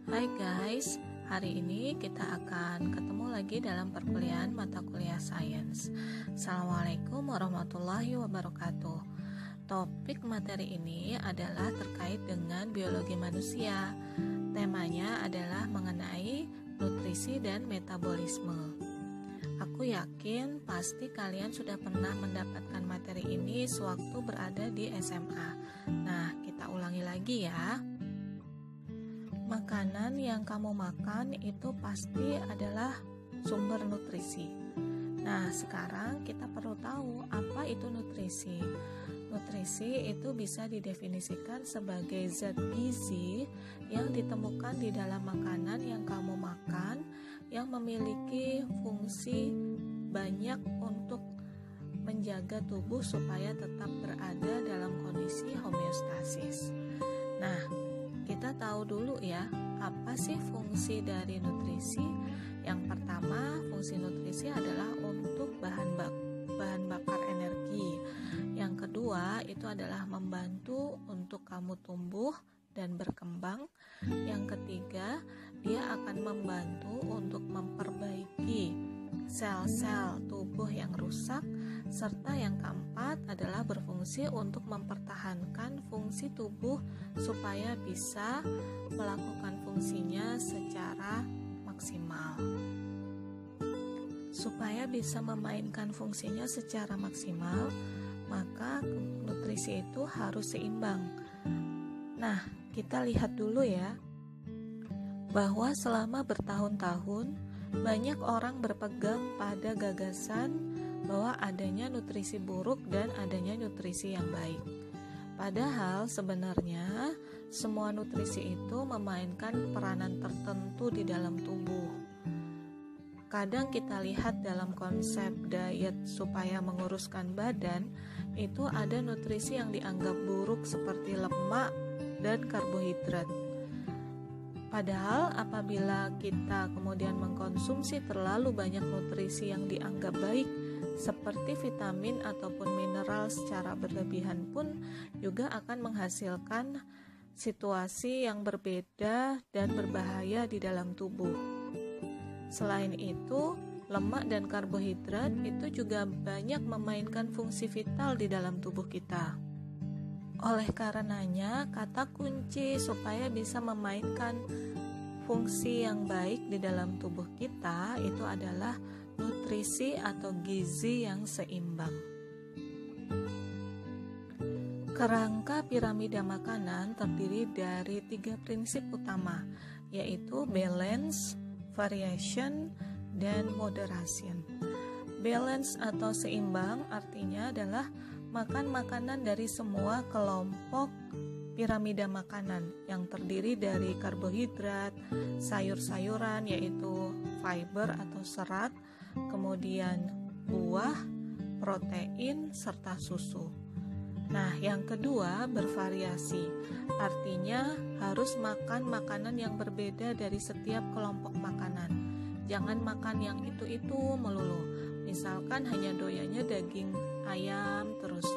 Hai guys, hari ini kita akan ketemu lagi dalam perkuliahan mata kuliah sains. Assalamualaikum warahmatullahi wabarakatuh. Topik materi ini adalah terkait dengan biologi manusia. Temanya adalah mengenai nutrisi dan metabolisme. Aku yakin pasti kalian sudah pernah mendapatkan materi ini sewaktu berada di SMA. Nah, kita ulangi lagi ya. Makanan yang kamu makan itu pasti adalah sumber nutrisi. Nah, sekarang kita perlu tahu apa itu nutrisi. Nutrisi itu bisa didefinisikan sebagai zat gizi yang ditemukan di dalam makanan yang kamu makan yang memiliki fungsi banyak untuk menjaga tubuh supaya tetap berada dalam kondisi homeostasis. Nah, kita tahu dulu ya, apa sih fungsi dari nutrisi? Yang pertama, fungsi nutrisi adalah untuk bahan bakar energi. Yang kedua, itu adalah membantu untuk kamu tumbuh dan berkembang. Yang ketiga, dia akan membantu untuk memperbaiki sel-sel tubuh yang rusak. Serta yang keempat adalah berfungsi untuk mempertahankan fungsi tubuh supaya bisa melakukan fungsinya secara maksimal. Supaya bisa memainkan fungsinya secara maksimal, maka nutrisi itu harus seimbang. Nah, kita lihat dulu ya, bahwa selama bertahun-tahun banyak orang berpegang pada gagasan bahwa adanya nutrisi buruk dan adanya nutrisi yang baik. Padahal sebenarnya semua nutrisi itu memainkan peranan tertentu di dalam tubuh. Kadang kita lihat dalam konsep diet supaya menguruskan badan, itu ada nutrisi yang dianggap buruk seperti lemak dan karbohidrat. Padahal apabila kita kemudian mengkonsumsi terlalu banyak nutrisi yang dianggap baik seperti vitamin ataupun mineral secara berlebihan pun juga akan menghasilkan situasi yang berbeda dan berbahaya di dalam tubuh. Selain itu, lemak dan karbohidrat itu juga banyak memainkan fungsi vital di dalam tubuh kita. Oleh karenanya, kata kunci supaya bisa memainkan fungsi yang baik di dalam tubuh kita itu adalah nutrisi atau gizi yang seimbang. Kerangka piramida makanan terdiri dari 3 prinsip utama, yaitu balance, variation, dan moderation. Balance atau seimbang artinya adalah makan makanan dari semua kelompok piramida makanan yang terdiri dari karbohidrat, sayur-sayuran yaitu fiber atau serat, kemudian buah, protein, serta susu. Nah, yang kedua bervariasi, artinya harus makan makanan yang berbeda dari setiap kelompok makanan. Jangan makan yang itu-itu melulu. Misalkan hanya doyannya daging ayam terus,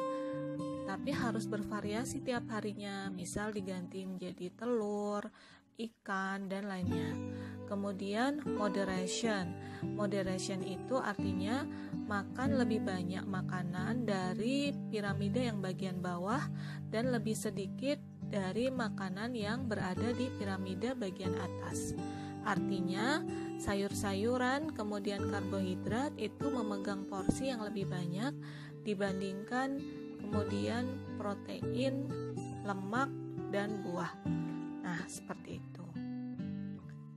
tapi harus bervariasi tiap harinya, misal diganti menjadi telur, ikan, dan lainnya. Kemudian moderation. Moderation itu artinya makan lebih banyak makanan dari piramida yang bagian bawah dan lebih sedikit dari makanan yang berada di piramida bagian atas. Artinya sayur-sayuran kemudian karbohidrat itu memegang porsi yang lebih banyak dibandingkan kemudian protein, lemak, dan buah. Nah, seperti itu.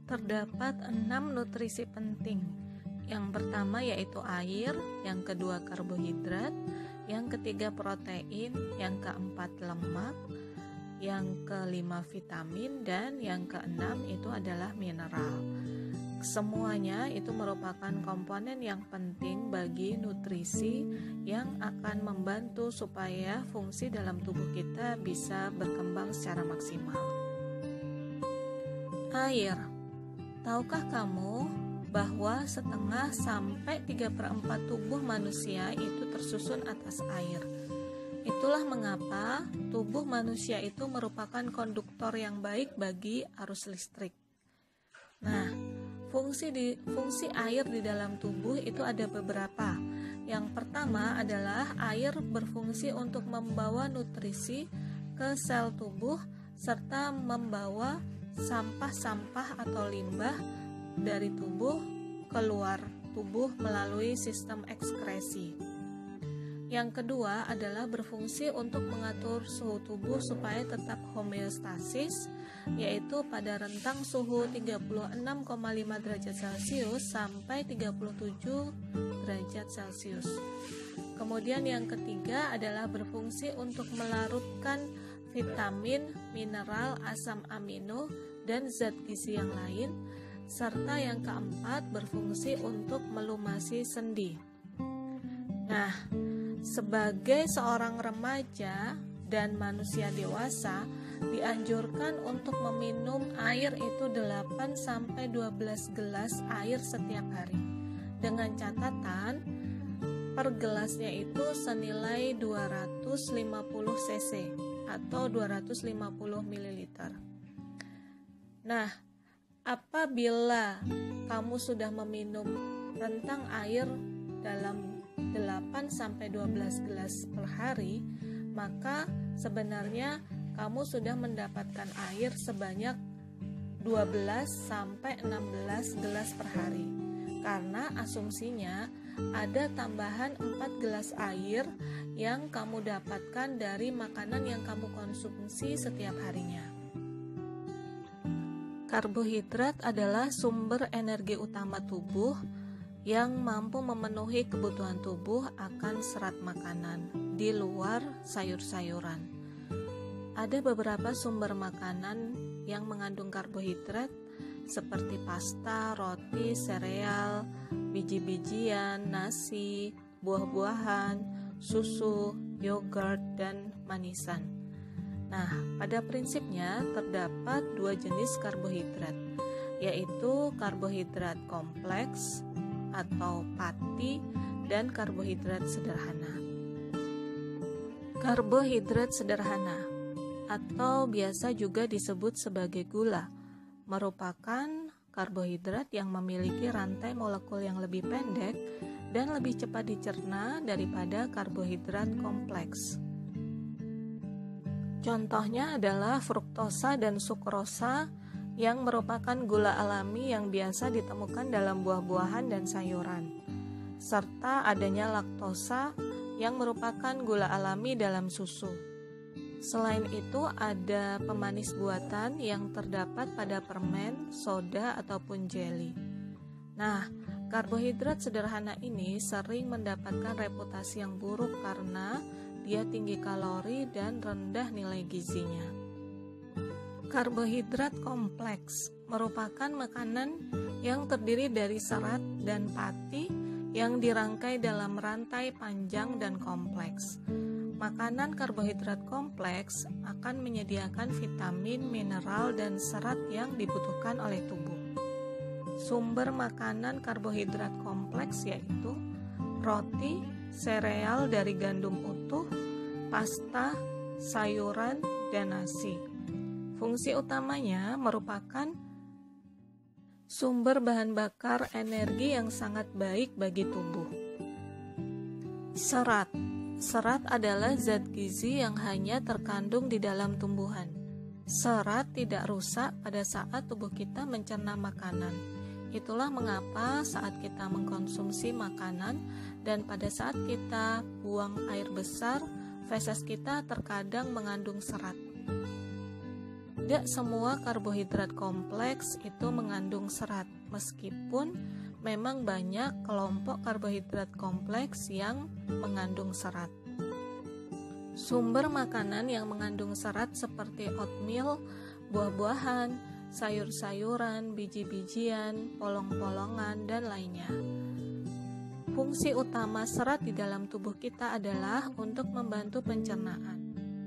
Terdapat 6 nutrisi penting. Yang pertama yaitu air, yang kedua karbohidrat, yang ketiga protein, yang keempat lemak, yang kelima vitamin, dan yang keenam itu adalah mineral. Semuanya itu merupakan komponen yang penting bagi nutrisi yang akan membantu supaya fungsi dalam tubuh kita bisa berkembang secara maksimal. Air. Tahukah kamu bahwa setengah sampai 3/4 tubuh manusia itu tersusun atas air? Itulah mengapa tubuh manusia itu merupakan konduktor yang baik bagi arus listrik. Nah, fungsi air di dalam tubuh itu ada beberapa. Yang pertama adalah air berfungsi untuk membawa nutrisi ke sel tubuh serta membawa sampah-sampah atau limbah dari tubuh keluar tubuh melalui sistem ekskresi. Yang kedua adalah berfungsi untuk mengatur suhu tubuh supaya tetap homeostasis, yaitu pada rentang suhu 36,5 derajat Celcius sampai 37 derajat Celcius. Kemudian yang ketiga adalah berfungsi untuk melarutkan vitamin, mineral, asam amino, dan zat gizi yang lain, serta yang keempat berfungsi untuk melumasi sendi. Nah, sebagai seorang remaja dan manusia dewasa, dianjurkan untuk meminum air itu 8-12 gelas air setiap hari. Dengan catatan, per gelasnya itu senilai 250 cc atau 250 ml. Nah, apabila kamu sudah meminum rentang air dalam 8-12 gelas per hari, maka sebenarnya kamu sudah mendapatkan air sebanyak 12-16 gelas per hari. Karena asumsinya ada tambahan 4 gelas air yang kamu dapatkan dari makanan yang kamu konsumsi setiap harinya. Karbohidrat adalah sumber energi utama tubuh yang mampu memenuhi kebutuhan tubuh akan serat makanan di luar sayur-sayuran. Ada beberapa sumber makanan yang mengandung karbohidrat seperti pasta, roti, sereal, biji-bijian, nasi, buah-buahan, susu, yogurt, dan manisan. Nah, pada prinsipnya terdapat dua jenis karbohidrat, yaitu karbohidrat kompleks atau pati dan karbohidrat sederhana. Karbohidrat sederhana atau biasa juga disebut sebagai gula merupakan karbohidrat yang memiliki rantai molekul yang lebih pendek dan lebih cepat dicerna daripada karbohidrat kompleks. Contohnya adalah fruktosa dan sukrosa yang merupakan gula alami yang biasa ditemukan dalam buah-buahan dan sayuran, serta adanya laktosa yang merupakan gula alami dalam susu. Selain itu, ada pemanis buatan yang terdapat pada permen, soda, ataupun jelly. Nah, karbohidrat sederhana ini sering mendapatkan reputasi yang buruk karena dia tinggi kalori dan rendah nilai gizinya. Karbohidrat kompleks merupakan makanan yang terdiri dari serat dan pati yang dirangkai dalam rantai panjang dan kompleks. Makanan karbohidrat kompleks akan menyediakan vitamin, mineral, dan serat yang dibutuhkan oleh tubuh. Sumber makanan karbohidrat kompleks yaitu roti, sereal dari gandum utuh, pasta, sayuran, dan nasi. Fungsi utamanya merupakan sumber bahan bakar energi yang sangat baik bagi tubuh. Serat. Serat adalah zat gizi yang hanya terkandung di dalam tumbuhan. Serat tidak rusak pada saat tubuh kita mencerna makanan. Itulah mengapa saat kita mengkonsumsi makanan dan pada saat kita buang air besar, feses kita terkadang mengandung serat. Tidak semua karbohidrat kompleks itu mengandung serat, meskipun memang banyak kelompok karbohidrat kompleks yang mengandung serat. Sumber makanan yang mengandung serat seperti oatmeal, buah-buahan, sayur-sayuran, biji-bijian, polong-polongan, dan lainnya. Fungsi utama serat di dalam tubuh kita adalah untuk membantu pencernaan.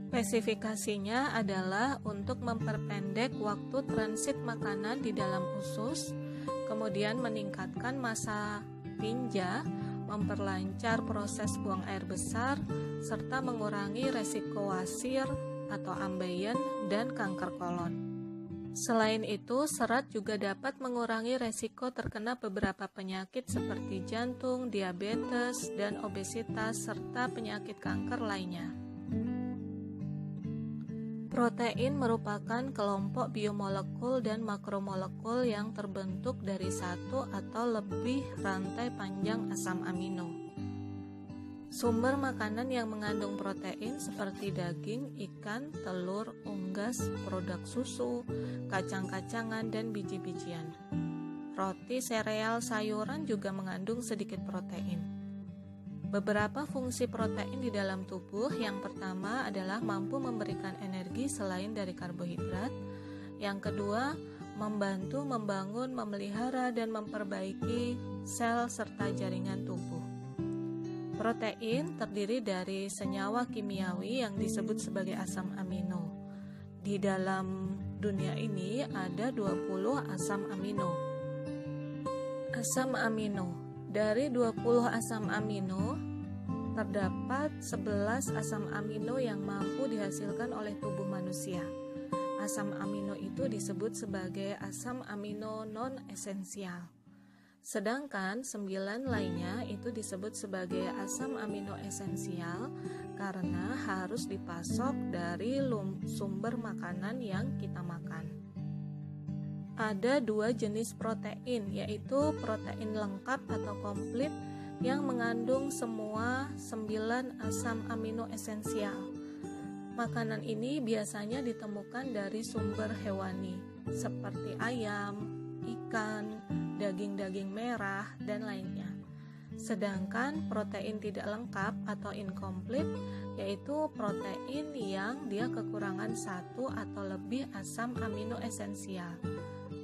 Spesifikasinya adalah untuk memperpendek waktu transit makanan di dalam usus, kemudian meningkatkan massa pinja, memperlancar proses buang air besar, serta mengurangi resiko wasir atau ambeien dan kanker kolon. Selain itu, serat juga dapat mengurangi resiko terkena beberapa penyakit seperti jantung, diabetes, dan obesitas, serta penyakit kanker lainnya. Protein merupakan kelompok biomolekul dan makromolekul yang terbentuk dari satu atau lebih rantai panjang asam amino. Sumber makanan yang mengandung protein seperti daging, ikan, telur, unggas, produk susu, kacang-kacangan, dan biji-bijian. Roti, sereal, sayuran juga mengandung sedikit protein. Beberapa fungsi protein di dalam tubuh, yang pertama adalah mampu memberikan energi selain dari karbohidrat. Yang kedua, membantu membangun, memelihara, dan memperbaiki sel serta jaringan tubuh. Protein terdiri dari senyawa kimiawi yang disebut sebagai asam amino. Di dalam dunia ini ada 20 asam amino. Asam amino. Dari 20 asam amino, terdapat 11 asam amino yang mampu dihasilkan oleh tubuh manusia. Asam amino itu disebut sebagai asam amino non-esensial. Sedangkan 9 lainnya itu disebut sebagai asam amino esensial karena harus dipasok dari sumber makanan yang kita makan. Ada 2 jenis protein, yaitu protein lengkap atau komplit yang mengandung semua 9 asam amino esensial. Makanan ini biasanya ditemukan dari sumber hewani seperti ayam, ikan, daging-daging merah, dan lainnya. Sedangkan protein tidak lengkap atau incomplete yaitu protein yang dia kekurangan satu atau lebih asam amino esensial.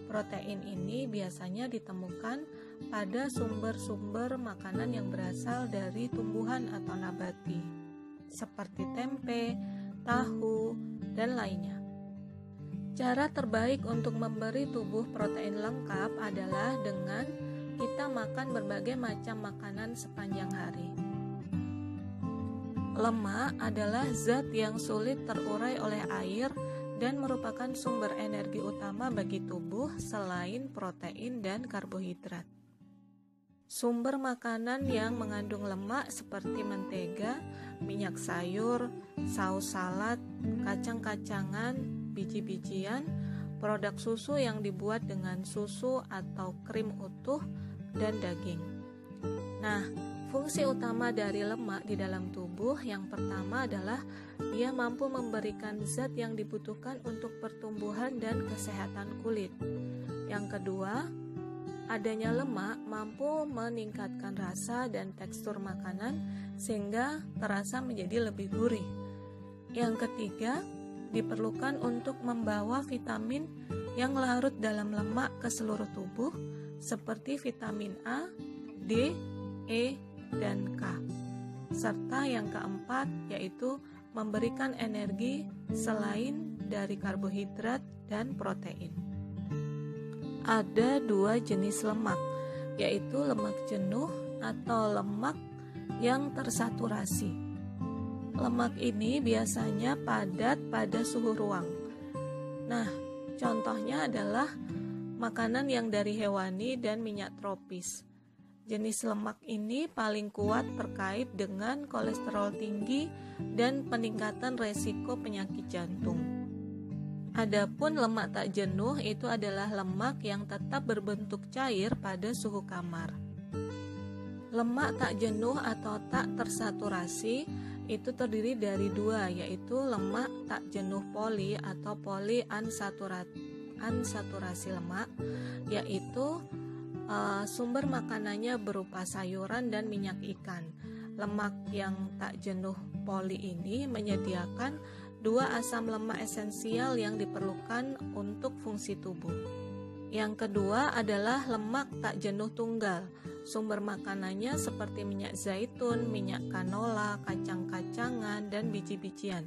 Protein ini biasanya ditemukan pada sumber-sumber makanan yang berasal dari tumbuhan atau nabati, seperti tempe, tahu, dan lainnya. Cara terbaik untuk memberi tubuh protein lengkap adalah dengan kita makan berbagai macam makanan sepanjang hari. Lemak adalah zat yang sulit terurai oleh air dan merupakan sumber energi utama bagi tubuh selain protein dan karbohidrat. Sumber makanan yang mengandung lemak seperti mentega, minyak sayur, saus salad, kacang-kacangan, biji-bijian, produk susu yang dibuat dengan susu atau krim utuh, dan daging. Nah, fungsi utama dari lemak di dalam tubuh yang pertama adalah dia mampu memberikan zat yang dibutuhkan untuk pertumbuhan dan kesehatan kulit. Yang kedua, adanya lemak mampu meningkatkan rasa dan tekstur makanan sehingga terasa menjadi lebih gurih. Yang ketiga, diperlukan untuk membawa vitamin yang larut dalam lemak ke seluruh tubuh seperti vitamin A, D, E, dan K. Serta yang keempat yaitu memberikan energi selain dari karbohidrat dan protein. Ada 2 jenis lemak, yaitu lemak jenuh atau lemak yang tersaturasi. Lemak ini biasanya padat pada suhu ruang. Nah, contohnya adalah makanan yang dari hewani dan minyak tropis. Jenis lemak ini paling kuat terkait dengan kolesterol tinggi dan peningkatan resiko penyakit jantung. Adapun lemak tak jenuh itu adalah lemak yang tetap berbentuk cair pada suhu kamar. Lemak tak jenuh atau tak tersaturasi itu terdiri dari 2, yaitu lemak tak jenuh poli atau poliunsaturasi lemak, yaitu sumber makanannya berupa sayuran dan minyak ikan. Lemak yang tak jenuh poli ini menyediakan 2 asam lemak esensial yang diperlukan untuk fungsi tubuh. Yang kedua adalah lemak tak jenuh tunggal. Sumber makanannya seperti minyak zaitun, minyak kanola, kacang-kacangan, dan biji-bijian.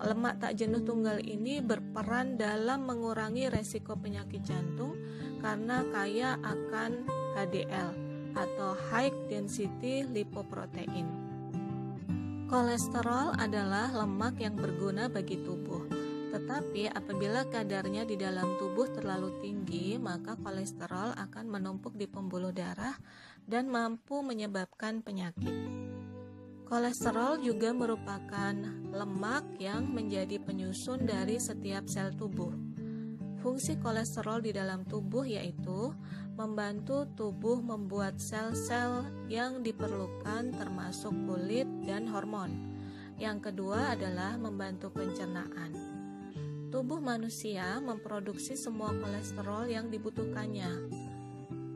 Lemak tak jenuh tunggal ini berperan dalam mengurangi resiko penyakit jantung karena kaya akan HDL atau High Density Lipoprotein. Kolesterol adalah lemak yang berguna bagi tubuh, Tetapi apabila kadarnya di dalam tubuh terlalu tinggi, maka kolesterol akan menumpuk di pembuluh darah dan mampu menyebabkan penyakit. Kolesterol juga merupakan lemak yang menjadi penyusun dari setiap sel tubuh. Fungsi kolesterol di dalam tubuh yaitu membantu tubuh membuat sel-sel yang diperlukan termasuk kulit dan hormon. Yang kedua adalah membantu pencernaan. Tubuh manusia memproduksi semua kolesterol yang dibutuhkannya.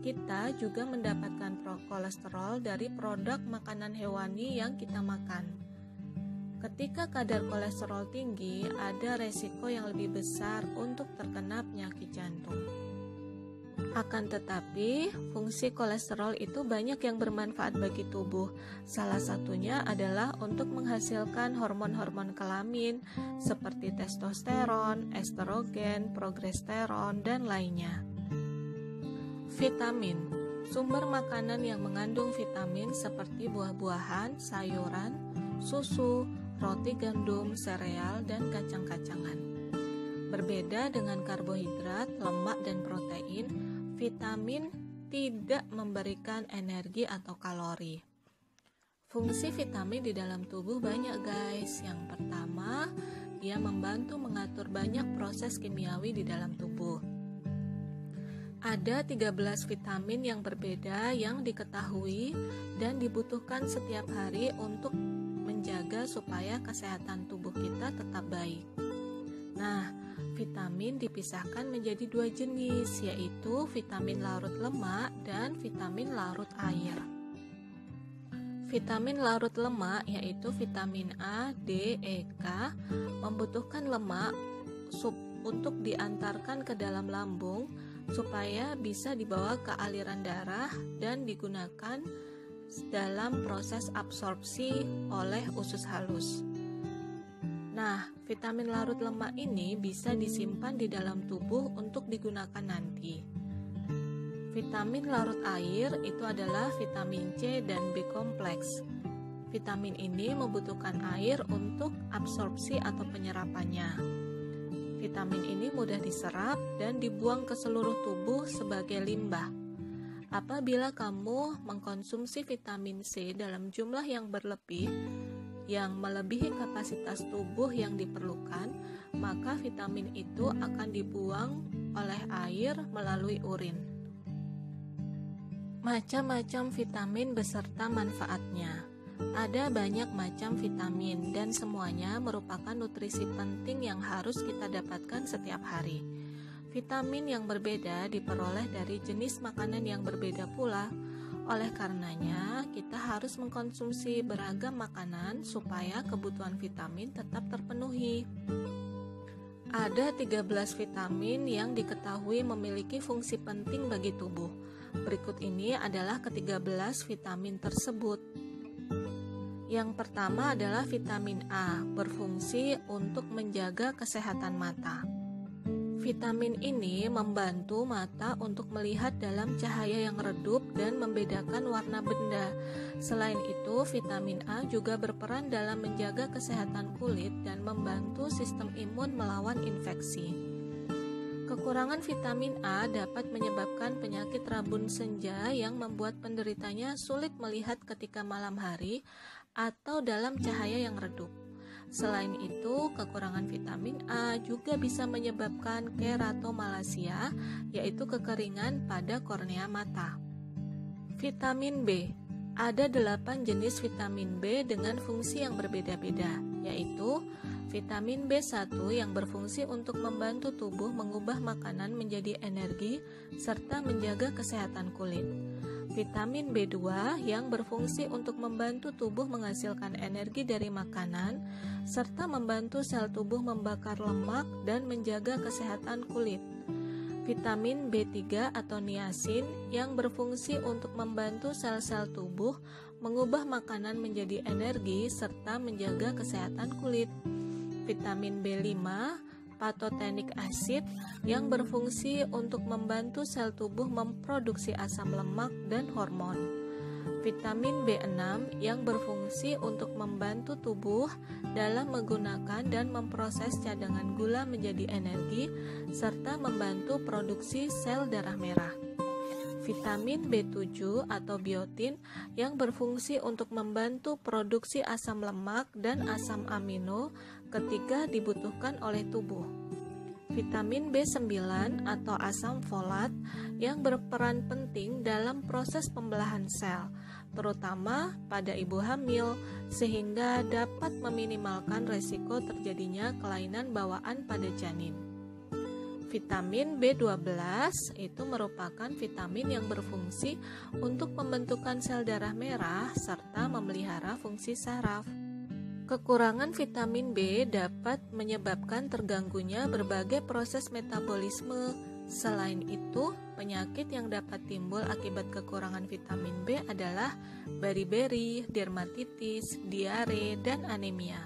Kita juga mendapatkan kolesterol dari produk makanan hewani yang kita makan. Ketika kadar kolesterol tinggi, ada resiko yang lebih besar untuk terkena penyakit jantung. Akan tetapi, fungsi kolesterol itu banyak yang bermanfaat bagi tubuh. Salah satunya adalah untuk menghasilkan hormon-hormon kelamin seperti testosteron, estrogen, progesteron, dan lainnya. Vitamin. Sumber makanan yang mengandung vitamin seperti buah-buahan, sayuran, susu, roti gandum, sereal, dan kacang-kacangan. Berbeda dengan karbohidrat, lemak, dan protein, vitamin tidak memberikan energi atau kalori. Fungsi vitamin di dalam tubuh banyak guys. Yang pertama, dia membantu mengatur banyak proses kimiawi di dalam tubuh. Ada 13 vitamin yang berbeda yang diketahui dan dibutuhkan setiap hari untuk menjaga supaya kesehatan tubuh kita tetap baik. Nah, vitamin dipisahkan menjadi 2 jenis, yaitu vitamin larut lemak dan vitamin larut air. Vitamin larut lemak yaitu vitamin A, D, E, K membutuhkan lemak untuk diantarkan ke dalam lambung supaya bisa dibawa ke aliran darah dan digunakan dalam proses absorpsi oleh usus halus. Nah, vitamin larut lemak ini bisa disimpan di dalam tubuh untuk digunakan nanti. Vitamin larut air itu adalah vitamin C dan B kompleks. Vitamin ini membutuhkan air untuk absorpsi atau penyerapannya. Vitamin ini mudah diserap dan dibuang ke seluruh tubuh sebagai limbah. Apabila kamu mengkonsumsi vitamin C dalam jumlah yang berlebih, yang melebihi kapasitas tubuh yang diperlukan, maka vitamin itu akan dibuang oleh air melalui urin. Macam-macam vitamin beserta manfaatnya. Ada banyak macam vitamin dan semuanya merupakan nutrisi penting yang harus kita dapatkan setiap hari. Vitamin yang berbeda diperoleh dari jenis makanan yang berbeda pula. Oleh karenanya, kita harus mengkonsumsi beragam makanan supaya kebutuhan vitamin tetap terpenuhi. Ada 13 vitamin yang diketahui memiliki fungsi penting bagi tubuh. Berikut ini adalah ke-13 vitamin tersebut. Yang pertama adalah vitamin A, berfungsi untuk menjaga kesehatan mata. Vitamin ini membantu mata untuk melihat dalam cahaya yang redup dan membedakan warna benda. Selain itu, vitamin A juga berperan dalam menjaga kesehatan kulit dan membantu sistem imun melawan infeksi. Kekurangan vitamin A dapat menyebabkan penyakit rabun senja yang membuat penderitanya sulit melihat ketika malam hari atau dalam cahaya yang redup. Selain itu, kekurangan vitamin A juga bisa menyebabkan keratomalasia, yaitu kekeringan pada kornea mata. Vitamin B. Ada 8 jenis vitamin B dengan fungsi yang berbeda-beda, yaitu vitamin B1 yang berfungsi untuk membantu tubuh mengubah makanan menjadi energi serta menjaga kesehatan kulit. Vitamin B2 yang berfungsi untuk membantu tubuh menghasilkan energi dari makanan serta membantu sel tubuh membakar lemak dan menjaga kesehatan kulit. Vitamin B3 atau niacin yang berfungsi untuk membantu sel-sel tubuh mengubah makanan menjadi energi serta menjaga kesehatan kulit. Vitamin B5 patothenic acid yang berfungsi untuk membantu sel tubuh memproduksi asam lemak dan hormon. vitamin B6 yang berfungsi untuk membantu tubuh dalam menggunakan dan memproses cadangan gula menjadi energi serta membantu produksi sel darah merah. Vitamin B7 atau biotin yang berfungsi untuk membantu produksi asam lemak dan asam amino ketika dibutuhkan oleh tubuh. Vitamin B9 atau asam folat yang berperan penting dalam proses pembelahan sel, terutama pada ibu hamil, sehingga dapat meminimalkan resiko terjadinya kelainan bawaan pada janin. Vitamin B12 itu merupakan vitamin yang berfungsi untuk pembentukan sel darah merah serta memelihara fungsi saraf. Kekurangan vitamin B dapat menyebabkan terganggunya berbagai proses metabolisme. Selain itu, penyakit yang dapat timbul akibat kekurangan vitamin B adalah beriberi, dermatitis, diare, dan anemia.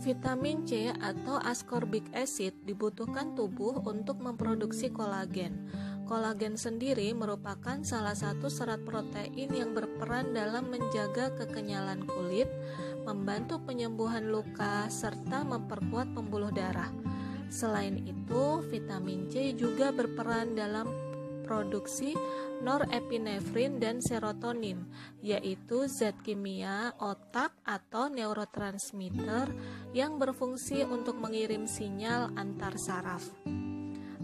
Vitamin C atau ascorbic acid dibutuhkan tubuh untuk memproduksi kolagen. Kolagen sendiri merupakan salah satu serat protein yang berperan dalam menjaga kekenyalan kulit, membantu penyembuhan luka, serta memperkuat pembuluh darah. Selain itu, vitamin C juga berperan dalam produksi norepinefrin dan serotonin, yaitu zat kimia otak atau neurotransmitter yang berfungsi untuk mengirim sinyal antar saraf.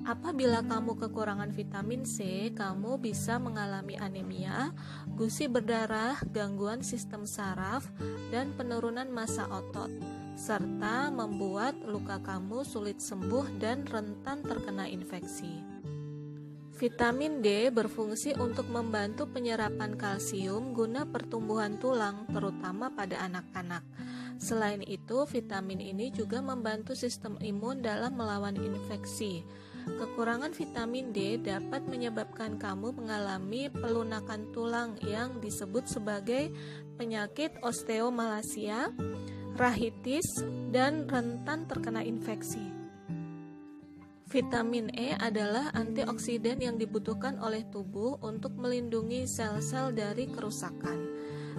Apabila kamu kekurangan vitamin C, kamu bisa mengalami anemia, gusi berdarah, gangguan sistem saraf, dan penurunan massa otot, serta membuat luka kamu sulit sembuh dan rentan terkena infeksi. Vitamin D berfungsi untuk membantu penyerapan kalsium guna pertumbuhan tulang, terutama pada anak-anak. Selain itu, vitamin ini juga membantu sistem imun dalam melawan infeksi. Kekurangan vitamin D dapat menyebabkan kamu mengalami pelunakan tulang yang disebut sebagai penyakit osteomalacia, rahitis, dan rentan terkena infeksi. Vitamin E adalah antioksidan yang dibutuhkan oleh tubuh untuk melindungi sel-sel dari kerusakan.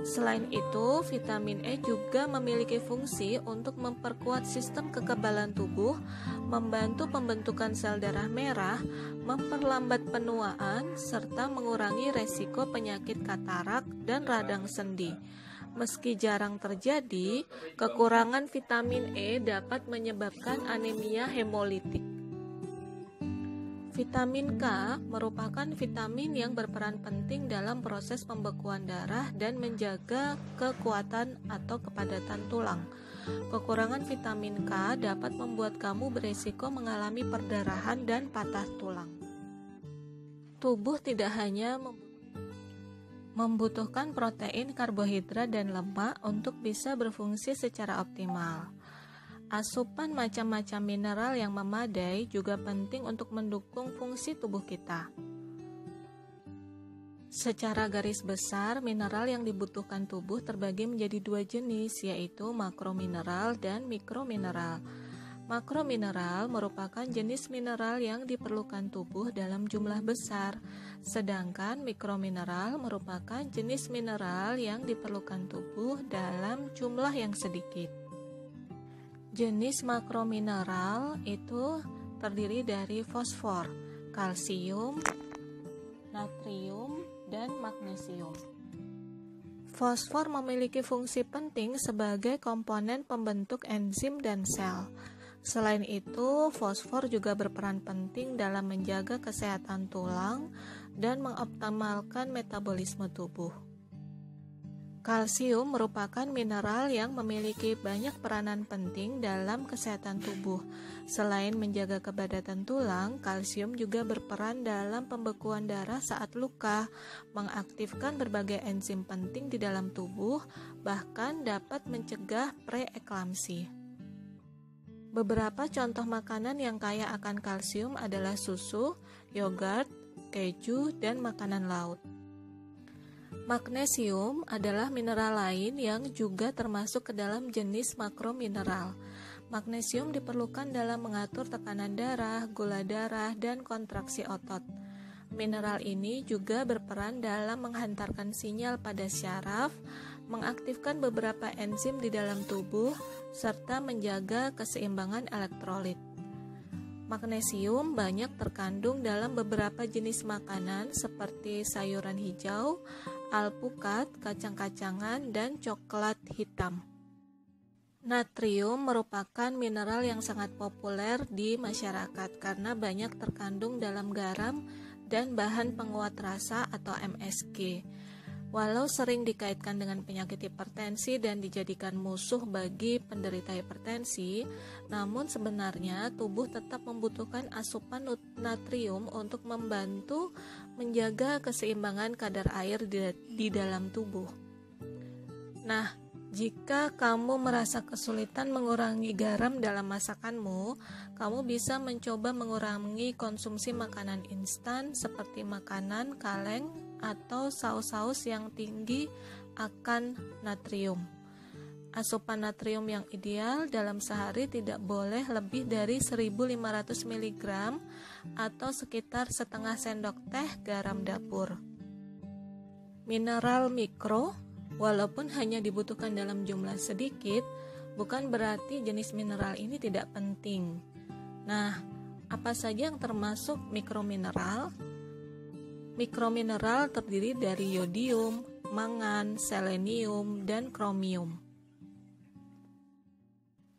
Selain itu, vitamin E juga memiliki fungsi untuk memperkuat sistem kekebalan tubuh, membantu pembentukan sel darah merah, memperlambat penuaan, serta mengurangi resiko penyakit katarak dan radang sendi. Meski jarang terjadi, kekurangan vitamin E dapat menyebabkan anemia hemolitik. Vitamin K merupakan vitamin yang berperan penting dalam proses pembekuan darah dan menjaga kekuatan atau kepadatan tulang. Kekurangan vitamin K dapat membuat kamu beresiko mengalami perdarahan dan patah tulang. Tubuh tidak hanya membutuhkan protein, karbohidrat, dan lemak untuk bisa berfungsi secara optimal. Asupan macam-macam mineral yang memadai juga penting untuk mendukung fungsi tubuh kita. Secara garis besar, mineral yang dibutuhkan tubuh terbagi menjadi dua jenis, yaitu makromineral dan mikromineral. Makromineral merupakan jenis mineral yang diperlukan tubuh dalam jumlah besar, sedangkan mikromineral merupakan jenis mineral yang diperlukan tubuh dalam jumlah yang sedikit. Jenis makromineral itu terdiri dari fosfor, kalsium, natrium, dan magnesium. Fosfor memiliki fungsi penting sebagai komponen pembentuk enzim dan sel. Selain itu, fosfor juga berperan penting dalam menjaga kesehatan tulang dan mengoptimalkan metabolisme tubuh. Kalsium merupakan mineral yang memiliki banyak peranan penting dalam kesehatan tubuh. Selain menjaga kepadatan tulang, kalsium juga berperan dalam pembekuan darah saat luka, mengaktifkan berbagai enzim penting di dalam tubuh, bahkan dapat mencegah preeklamsi. Beberapa contoh makanan yang kaya akan kalsium adalah susu, yogurt, keju, dan makanan laut. Magnesium adalah mineral lain yang juga termasuk ke dalam jenis makromineral. Magnesium diperlukan dalam mengatur tekanan darah, gula darah, dan kontraksi otot. Mineral ini juga berperan dalam menghantarkan sinyal pada syaraf, mengaktifkan beberapa enzim di dalam tubuh, serta menjaga keseimbangan elektrolit. Magnesium banyak terkandung dalam beberapa jenis makanan seperti sayuran hijau, alpukat, kacang-kacangan, dan coklat hitam. Natrium merupakan mineral yang sangat populer di masyarakat karena banyak terkandung dalam garam dan bahan penguat rasa atau MSG. Walau sering dikaitkan dengan penyakit hipertensi dan dijadikan musuh bagi penderita hipertensi, namun sebenarnya tubuh tetap membutuhkan asupan natrium untuk membantu menjaga keseimbangan kadar air di dalam tubuh. Nah, jika kamu merasa kesulitan mengurangi garam dalam masakanmu, kamu bisa mencoba mengurangi konsumsi makanan instan seperti makanan kaleng atau saus-saus yang tinggi akan natrium. Asupan natrium yang ideal dalam sehari tidak boleh lebih dari 1.500 mg atau sekitar setengah sendok teh garam dapur. Mineral mikro, walaupun hanya dibutuhkan dalam jumlah sedikit, bukan berarti jenis mineral ini tidak penting. Nah, apa saja yang termasuk mikromineral? Mikromineral terdiri dari yodium, mangan, selenium, dan kromium.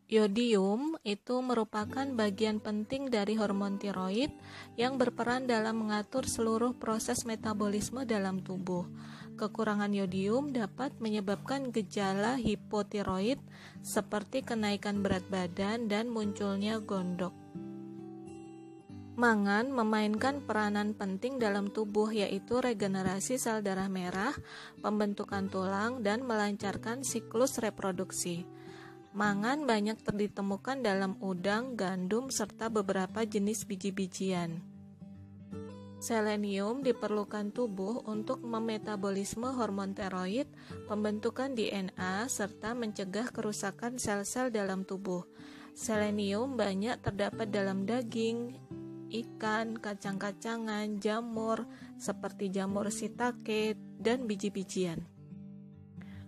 Yodium itu merupakan bagian penting dari hormon tiroid yang berperan dalam mengatur seluruh proses metabolisme dalam tubuh. Kekurangan yodium dapat menyebabkan gejala hipotiroid seperti kenaikan berat badan dan munculnya gondok. Mangan memainkan peranan penting dalam tubuh, yaitu regenerasi sel darah merah, pembentukan tulang, dan melancarkan siklus reproduksi. Mangan banyak ditemukan dalam udang, gandum, serta beberapa jenis biji-bijian. Selenium diperlukan tubuh untuk memetabolisme hormon tiroid, pembentukan DNA, serta mencegah kerusakan sel-sel dalam tubuh. Selenium banyak terdapat dalam daging, ikan, kacang-kacangan, jamur, seperti jamur shiitake, dan biji-bijian.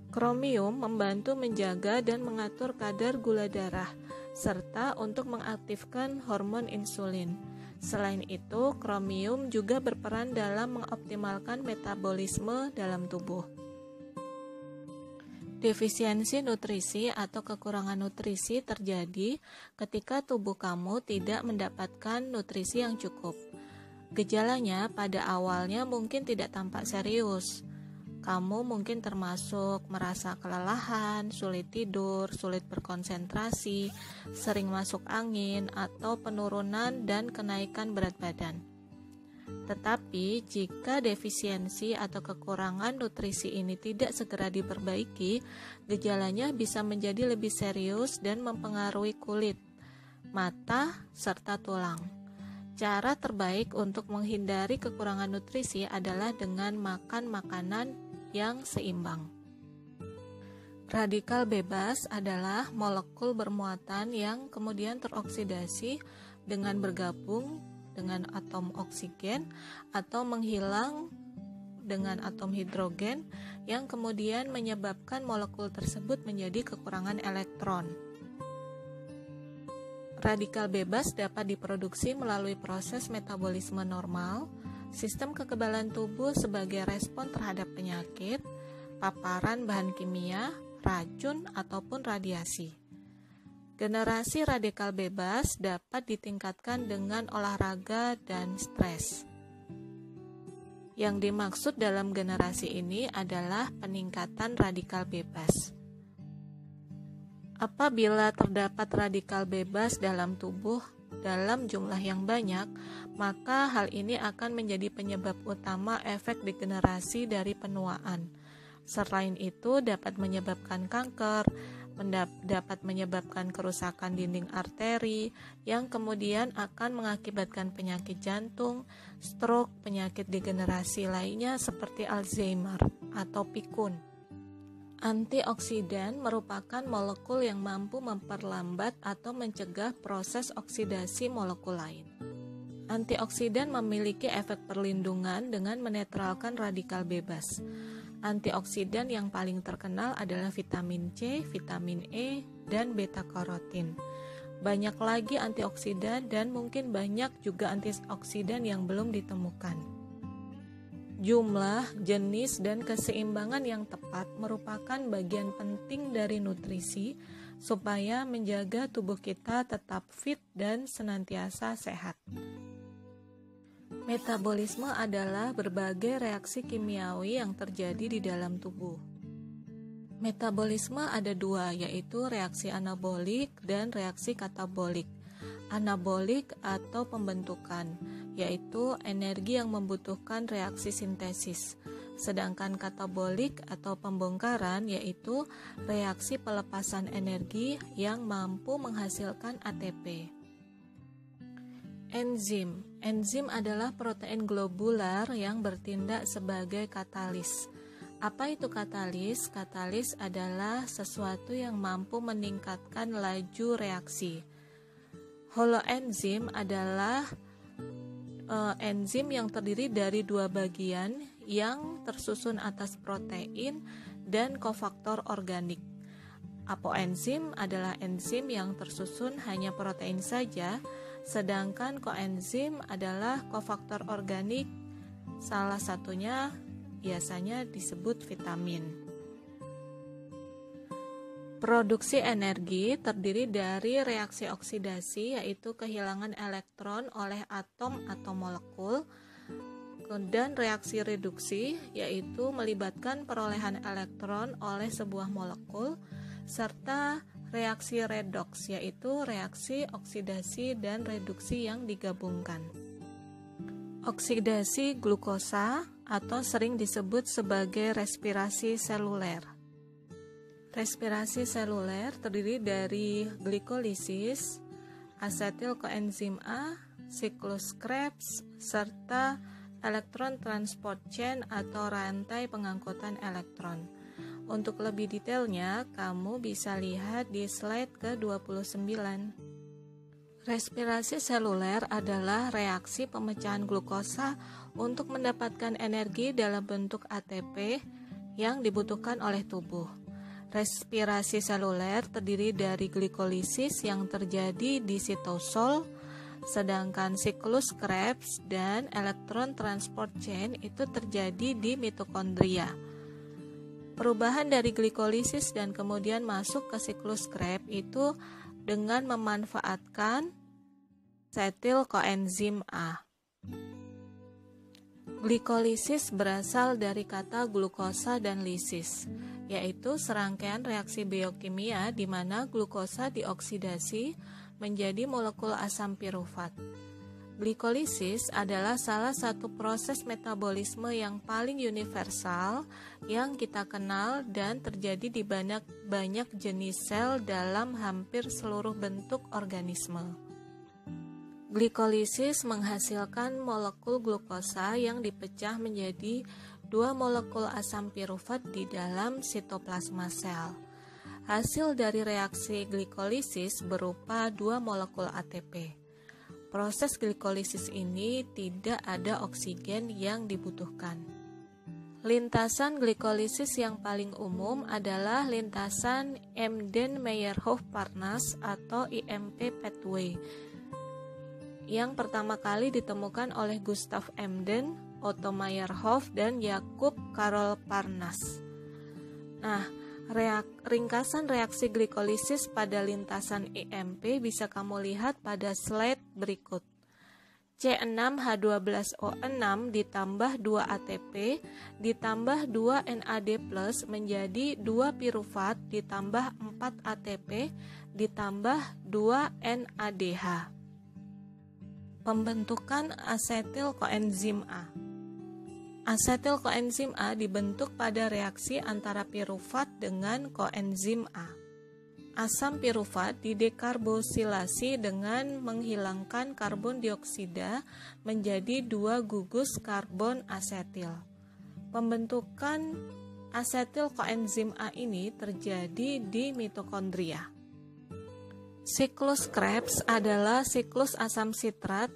Kromium membantu menjaga dan mengatur kadar gula darah, serta untuk mengaktifkan hormon insulin. Selain itu, kromium juga berperan dalam mengoptimalkan metabolisme dalam tubuh. Defisiensi nutrisi atau kekurangan nutrisi terjadi ketika tubuh kamu tidak mendapatkan nutrisi yang cukup. Gejalanya pada awalnya mungkin tidak tampak serius. Kamu mungkin termasuk merasa kelelahan, sulit tidur, sulit berkonsentrasi, sering masuk angin, atau penurunan dan kenaikan berat badan. Tetapi jika defisiensi atau kekurangan nutrisi ini tidak segera diperbaiki, gejalanya bisa menjadi lebih serius dan mempengaruhi kulit, mata, serta tulang. Cara terbaik untuk menghindari kekurangan nutrisi adalah dengan makan makanan yang seimbang. Radikal bebas adalah molekul bermuatan yang kemudian teroksidasi dengan bergabung dengan atom oksigen atau menghilang dengan atom hidrogen yang kemudian menyebabkan molekul tersebut menjadi kekurangan elektron. Radikal bebas dapat diproduksi melalui proses metabolisme normal, sistem kekebalan tubuh sebagai respon terhadap penyakit, paparan bahan kimia, racun, ataupun radiasi. Generasi radikal bebas dapat ditingkatkan dengan olahraga dan stres. Yang dimaksud dalam generasi ini adalah peningkatan radikal bebas. Apabila terdapat radikal bebas dalam tubuh dalam jumlah yang banyak, maka hal ini akan menjadi penyebab utama efek degenerasi dari penuaan. Selain itu, dapat menyebabkan kanker, dapat menyebabkan kerusakan dinding arteri yang kemudian akan mengakibatkan penyakit jantung, stroke, penyakit degenerasi lainnya seperti Alzheimer atau pikun. Antioksidan merupakan molekul yang mampu memperlambat atau mencegah proses oksidasi molekul lain. Antioksidan memiliki efek perlindungan dengan menetralkan radikal bebas. Antioksidan yang paling terkenal adalah vitamin C, vitamin E, dan beta-karotin. Banyak lagi antioksidan dan mungkin banyak juga antioksidan yang belum ditemukan. Jumlah, jenis, dan keseimbangan yang tepat merupakan bagian penting dari nutrisi supaya menjaga tubuh kita tetap fit dan senantiasa sehat. Metabolisme adalah berbagai reaksi kimiawi yang terjadi di dalam tubuh. Metabolisme ada dua, yaitu reaksi anabolik dan reaksi katabolik. Anabolik atau pembentukan, yaitu energi yang membutuhkan reaksi sintesis. Sedangkan katabolik atau pembongkaran, yaitu reaksi pelepasan energi yang mampu menghasilkan ATP. Enzim adalah protein globular yang bertindak sebagai katalis. Apa itu katalis? Katalis adalah sesuatu yang mampu meningkatkan laju reaksi. Holoenzim adalah enzim yang terdiri dari dua bagian yang tersusun atas protein dan kofaktor organik. Apoenzim adalah enzim yang tersusun hanya protein saja, sedangkan koenzim adalah kofaktor organik, salah satunya biasanya disebut vitamin. Produksi energi terdiri dari reaksi oksidasi, yaitu kehilangan elektron oleh atom atau molekul, dan reaksi reduksi, yaitu melibatkan perolehan elektron oleh sebuah molekul, serta reaksi redoks, yaitu reaksi oksidasi dan reduksi yang digabungkan. Oksidasi glukosa atau sering disebut sebagai respirasi seluler. Respirasi seluler terdiri dari glikolisis, asetil koenzim A, siklus Krebs, serta elektron transport chain atau rantai pengangkutan elektron. Untuk lebih detailnya, kamu bisa lihat di slide ke-29. Respirasi seluler adalah reaksi pemecahan glukosa untuk mendapatkan energi dalam bentuk ATP yang dibutuhkan oleh tubuh. Respirasi seluler terdiri dari glikolisis yang terjadi di sitosol, sedangkan siklus Krebs dan elektron transport chain itu terjadi di mitokondria. Perubahan dari glikolisis dan kemudian masuk ke siklus Krebs itu dengan memanfaatkan asetil koenzim A. Glikolisis berasal dari kata glukosa dan lisis, yaitu serangkaian reaksi biokimia di mana glukosa dioksidasi menjadi molekul asam pirufat. Glikolisis adalah salah satu proses metabolisme yang paling universal yang kita kenal dan terjadi di banyak jenis sel dalam hampir seluruh bentuk organisme. Glikolisis menghasilkan molekul glukosa yang dipecah menjadi dua molekul asam pirufat di dalam sitoplasma sel. Hasil dari reaksi glikolisis berupa dua molekul ATP. Proses glikolisis ini tidak ada oksigen yang dibutuhkan. Lintasan glikolisis yang paling umum adalah lintasan Emden-Meyerhof-Parnas atau IMP pathway yang pertama kali ditemukan oleh Gustav Emden, Otto Meyerhof, dan Jakub Karol Parnas. Nah, ringkasan reaksi glikolisis pada lintasan IMP bisa kamu lihat pada slide berikut. C6H12O6 ditambah 2 ATP ditambah 2 NAD+ menjadi 2 pirufat ditambah 4 ATP ditambah 2 NADH. Pembentukan asetil koenzim A. Asetil koenzim A dibentuk pada reaksi antara pirufat dengan koenzim A. Asam pirufat didekarbosilasi dengan menghilangkan karbon dioksida menjadi 2 gugus karbon asetil. Pembentukan asetil koenzim A ini terjadi di mitokondria. Siklus Krebs adalah siklus asam sitrat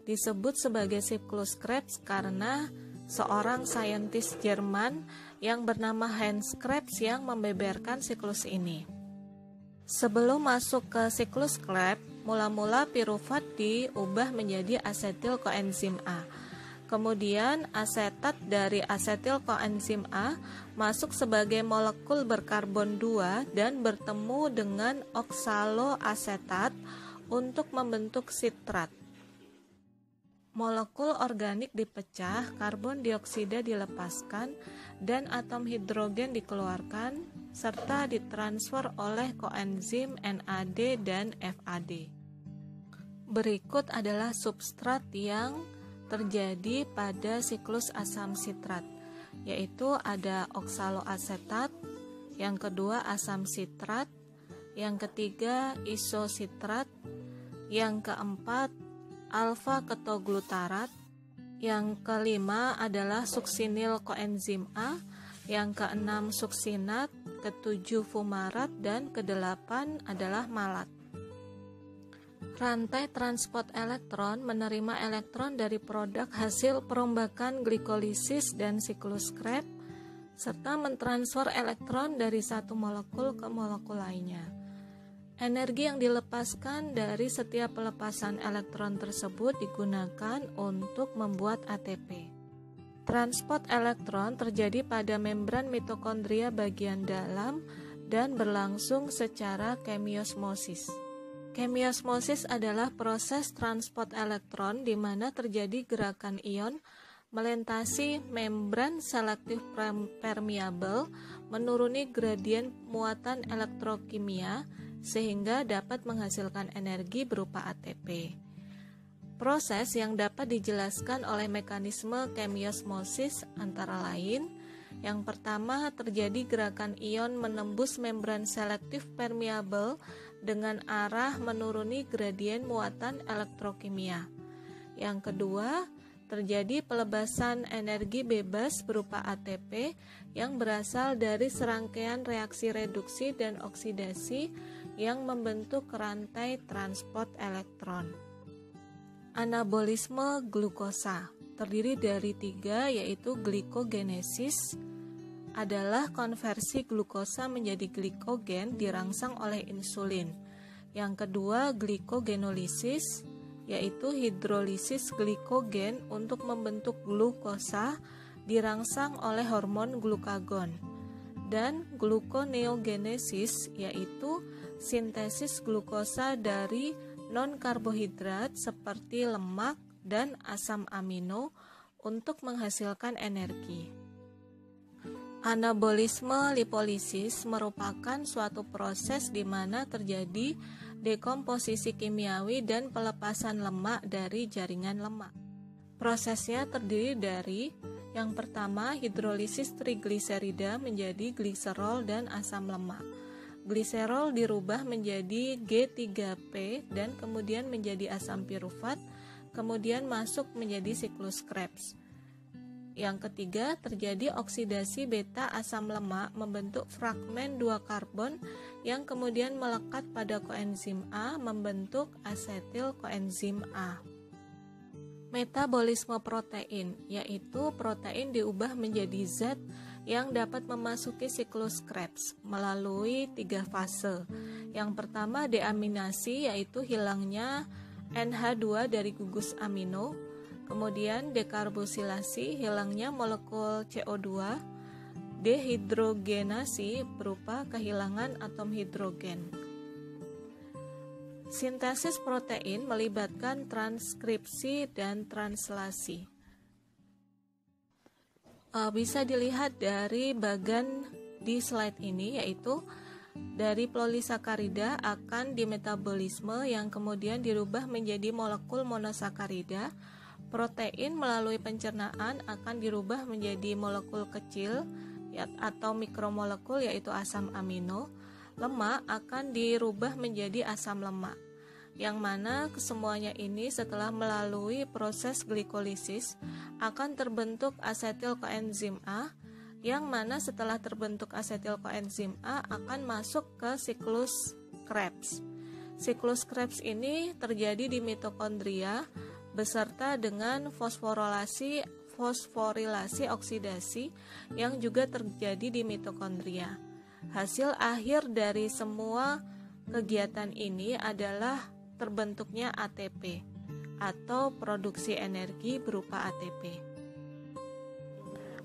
disebut sebagai siklus Krebs karena seorang saintis Jerman yang bernama Hans Krebs yang membeberkan siklus ini. Sebelum masuk ke siklus Krebs, mula-mula pirufat diubah menjadi asetil koenzim A. Kemudian asetat dari asetil koenzim A masuk sebagai molekul berkarbon 2 dan bertemu dengan oksaloasetat untuk membentuk sitrat. Molekul organik dipecah, karbon dioksida dilepaskan, dan atom hidrogen dikeluarkan, serta ditransfer oleh koenzim NAD dan FAD. Berikut adalah substrat yang terjadi pada siklus asam sitrat, yaitu ada oksaloasetat, yang kedua asam sitrat, yang ketiga isositrat, yang keempat alfa ketoglutarat, yang kelima adalah suksinil koenzim A, yang keenam suksinat, ketujuh fumarat, dan kedelapan adalah malat. Rantai transport elektron menerima elektron dari produk hasil perombakan glikolisis dan siklus Krebs, serta mentransfer elektron dari satu molekul ke molekul lainnya. Energi yang dilepaskan dari setiap pelepasan elektron tersebut digunakan untuk membuat ATP. Transport elektron terjadi pada membran mitokondria bagian dalam dan berlangsung secara kemiosmosis. Kemiosmosis adalah proses transport elektron di mana terjadi gerakan ion melintasi membran selektif permeabel menuruni gradien muatan elektrokimia sehingga dapat menghasilkan energi berupa ATP. Proses yang dapat dijelaskan oleh mekanisme kemiosmosis antara lain: yang pertama, terjadi gerakan ion menembus membran selektif permeabel dengan arah menuruni gradien muatan elektrokimia. Yang kedua, terjadi pelepasan energi bebas berupa ATP yang berasal dari serangkaian reaksi reduksi dan oksidasi yang membentuk rantai transport elektron. Anabolisme glukosa terdiri dari 3, yaitu glikogenesis adalah konversi glukosa menjadi glikogen dirangsang oleh insulin. Yang kedua, glikogenolisis, yaitu hidrolisis glikogen untuk membentuk glukosa dirangsang oleh hormon glukagon. Dan gluconeogenesis, yaitu sintesis glukosa dari non-karbohidrat seperti lemak dan asam amino untuk menghasilkan energi. Anabolisme lipolisis merupakan suatu proses di mana terjadi dekomposisi kimiawi dan pelepasan lemak dari jaringan lemak. Prosesnya terdiri dari yang pertama, hidrolisis trigliserida menjadi gliserol dan asam lemak. Gliserol dirubah menjadi G3P dan kemudian menjadi asam pirufat, kemudian masuk menjadi siklus Krebs. Yang ketiga, terjadi oksidasi beta asam lemak membentuk fragmen 2 karbon yang kemudian melekat pada koenzim A membentuk asetil koenzim A. Metabolisme protein, yaitu protein diubah menjadi zat yang dapat memasuki siklus Krebs melalui 3 fase. Yang pertama, deaminasi, yaitu hilangnya NH2 dari gugus amino. Kemudian dekarbosilasi, hilangnya molekul CO2. Dehidrogenasi berupa kehilangan atom hidrogen. Sintesis protein melibatkan transkripsi dan translasi. Bisa dilihat dari bagan di slide ini, yaitu dari polisakarida akan dimetabolisme yang kemudian dirubah menjadi molekul monosakarida. Protein melalui pencernaan akan dirubah menjadi molekul kecil atau mikromolekul, yaitu asam amino. Lemak akan dirubah menjadi asam lemak, yang mana kesemuanya ini setelah melalui proses glikolisis akan terbentuk asetil koenzim A, yang mana setelah terbentuk asetil koenzim A akan masuk ke siklus Krebs. Siklus Krebs ini terjadi di mitokondria beserta dengan fosforilasi oksidasi yang juga terjadi di mitokondria. Hasil akhir dari semua kegiatan ini adalah terbentuknya ATP atau produksi energi berupa ATP.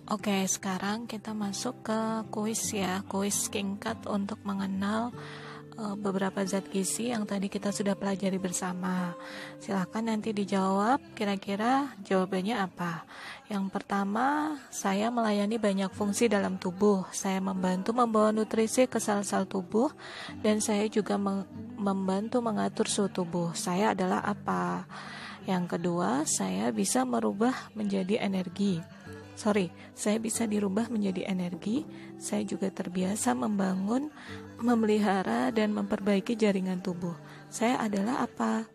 Oke, sekarang kita masuk ke kuis ya, kuis singkat untuk mengenal beberapa zat gizi yang tadi kita sudah pelajari bersama. Silahkan nanti dijawab kira-kira jawabannya apa. Yang pertama, saya melayani banyak fungsi dalam tubuh. Saya membantu membawa nutrisi ke sel-sel tubuh dan saya juga membantu mengatur suhu tubuh. Saya adalah apa? Yang kedua, saya bisa saya bisa dirubah menjadi energi. Saya juga terbiasa membangun, memelihara, dan memperbaiki jaringan tubuh. Saya adalah apa?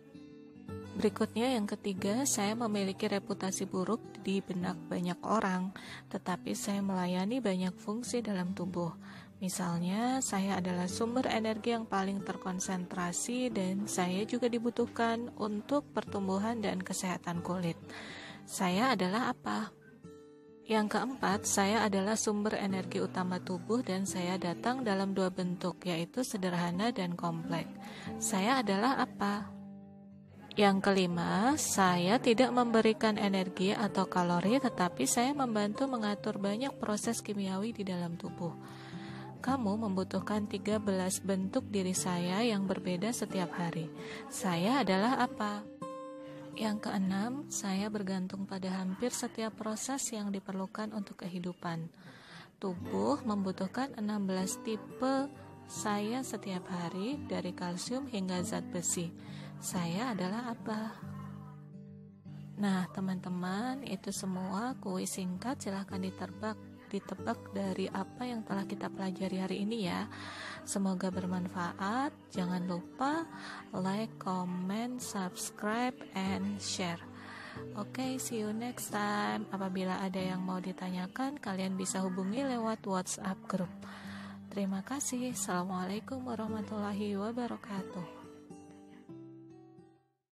Berikutnya yang ketiga, saya memiliki reputasi buruk di benak banyak orang, tetapi saya melayani banyak fungsi dalam tubuh. Misalnya, saya adalah sumber energi yang paling terkonsentrasi dan saya juga dibutuhkan untuk pertumbuhan dan kesehatan kulit. Saya adalah apa? Yang keempat, saya adalah sumber energi utama tubuh dan saya datang dalam dua bentuk, yaitu sederhana dan kompleks. Saya adalah apa? Yang kelima, saya tidak memberikan energi atau kalori, tetapi saya membantu mengatur banyak proses kimiawi di dalam tubuh. Kamu membutuhkan 13 bentuk diri saya yang berbeda setiap hari. Saya adalah apa? Yang keenam, saya bergantung pada hampir setiap proses yang diperlukan untuk kehidupan. Tubuh membutuhkan 16 tipe saya setiap hari, dari kalsium hingga zat besi. Saya adalah apa? Nah, teman-teman, itu semua kuis singkat. Silahkan ditebak dari apa yang telah kita pelajari hari ini ya. Semoga bermanfaat. Jangan lupa like, comment, subscribe, and share. Oke, see you next time. Apabila ada yang mau ditanyakan, kalian bisa hubungi lewat WhatsApp group. Terima kasih. Assalamualaikum warahmatullahi wabarakatuh.